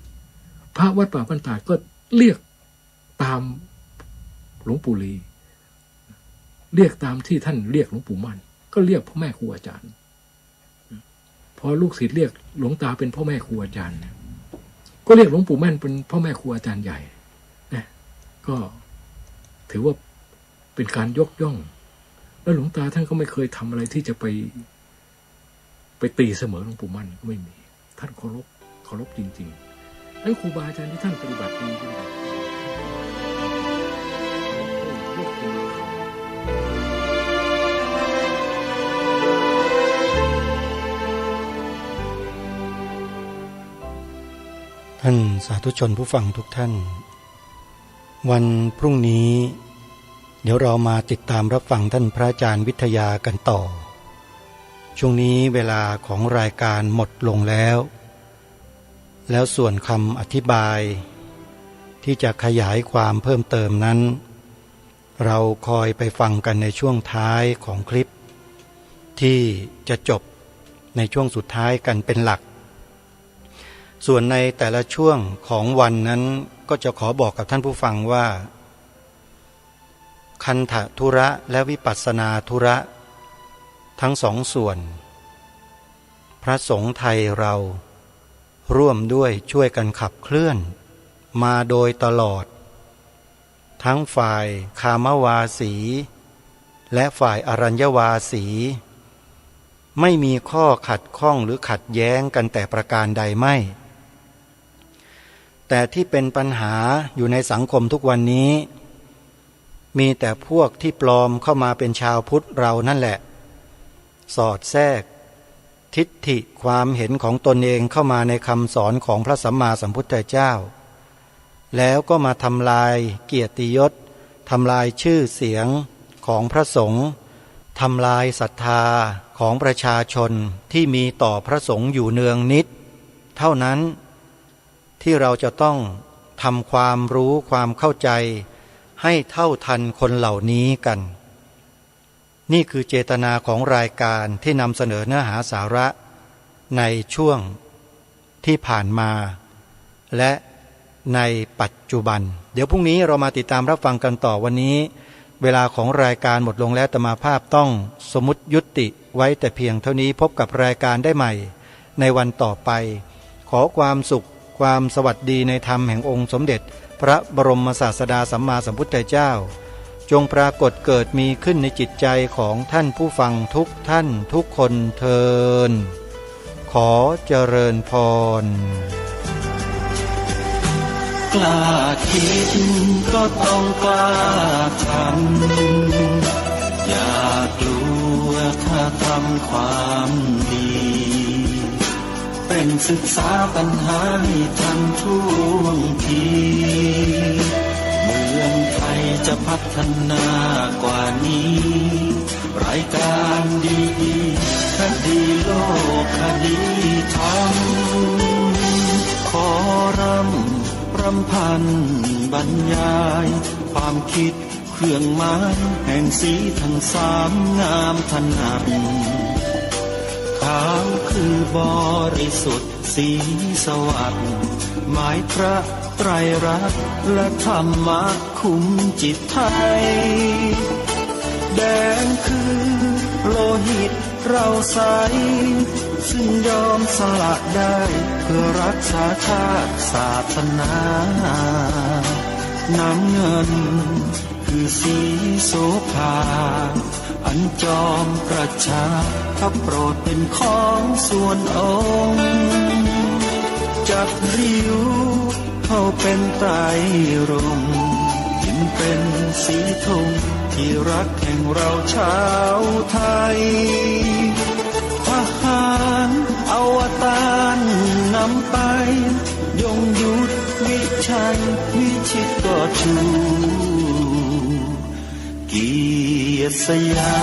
[SPEAKER 5] พระวัดป่าบ้านตาดก็เรียกตามหลวงปู่ลีเรียกตามที่ท่านเรียกหลวงปู่มั่นก็เรียกพ่อแม่ครูอาจารย์พอลูกศิษย์เรียกหลวงตาเป็นพ่อแม่ครูอาจารย์ก็เรียกหลวงปู่มั่นเป็นพ่อแม่ครูอาจารย์ใหญ่นะก็ถือว่าเป็นการยกย่องแล้วหลวงตาท่านก็ไม่เคยทำอะไรที่จะไปตีเสมอหลวงปู่มั่นไม่มีท่านเคารพจริงๆนั้นครูบาอาจารย์ที่ท่านปฏิบัติดีด้วย
[SPEAKER 4] ท่านสาธุชนผู้ฟังทุกท่าน วันพรุ่งนี้เดี๋ยวเรามาติดตามรับฟังท่านพระอาจารย์วิทยากันต่อช่วงนี้เวลาของรายการหมดลงแล้วส่วนคำอธิบายที่จะขยายความเพิ่มเติมนั้น เราคอยไปฟังกันในช่วงท้ายของคลิปที่จะจบในช่วงสุดท้ายกันเป็นหลักส่วนในแต่ละช่วงของวันนั้นก็จะขอบอกกับท่านผู้ฟังว่าคันธธุระและวิปัสสนาธุระทั้งสองส่วนพระสงฆ์ไทยเราร่วมด้วยช่วยกันขับเคลื่อนมาโดยตลอดทั้งฝ่ายคามวาสีและฝ่ายอรัญญวาสีไม่มีข้อขัดข้องหรือขัดแย้งกันแต่ประการใดไม่แต่ที่เป็นปัญหาอยู่ในสังคมทุกวันนี้มีแต่พวกที่ปลอมเข้ามาเป็นชาวพุทธเรานั่นแหละสอดแทรกทิฏฐิความเห็นของตนเองเข้ามาในคำสอนของพระสัมมาสัมพุทธเจ้าแล้วก็มาทำลายเกียรติยศทำลายชื่อเสียงของพระสงฆ์ทำลายศรัทธาของประชาชนที่มีต่อพระสงฆ์อยู่เนืองนิดเท่านั้นที่เราจะต้องทำความรู้ความเข้าใจให้เท่าทันคนเหล่านี้กันนี่คือเจตนาของรายการที่นำเสนอเนื้อหาสาระในช่วงที่ผ่านมาและในปัจจุบันเดี๋ยวพรุ่งนี้เรามาติดตามรับฟังกันต่อวันนี้เวลาของรายการหมดลงแล้วอาตมาภาพต้องสมมุติยุติไว้แต่เพียงเท่านี้พบกับรายการได้ใหม่ในวันต่อไปขอความสุขความสวัสดีในธรรมแห่งองค์สมเด็จพระบรมศาสดาสัมมาสัมพุทธเจ้าจงปรากฏเกิดมีขึ้นในจิตใจของท่านผู้ฟังทุกท่านทุกคนเทินขอเจริญพร
[SPEAKER 6] กล้าคิดก็ต้องกล้าทำอย่ากลัวถ้าทำความดีเป็นศึกษาปัญหาให้ทันท่วงทีเมืองไทยจะพัฒนากว่านี้รายการดีๆคดีโลกคดีธรรมขอรำพันบรรยายความคิดเครื่องหมายแห่งสีทั้งสามงามถนัดขาวคือบริสุทธิ์สีสวัสดิ์หมายพระไตรรัตน์และธรรมะคุ้มจิตไทยแดงคือโลหิตเราใสซึ่งยอมสละได้เพื่อรักษาชาติศาสนา น้ำเงินคือสีโสภาอันจอมประชาพระโปรดเป็นของส่วนองค์จับริ้วเข้าเป็นไตรรงค์ยิ่งเป็นสีธงที่รักแห่งเราชาวไทยทหารอวตารนำไปยงยุทธวิชัยวิชิตก็ชูเกียรติสยาม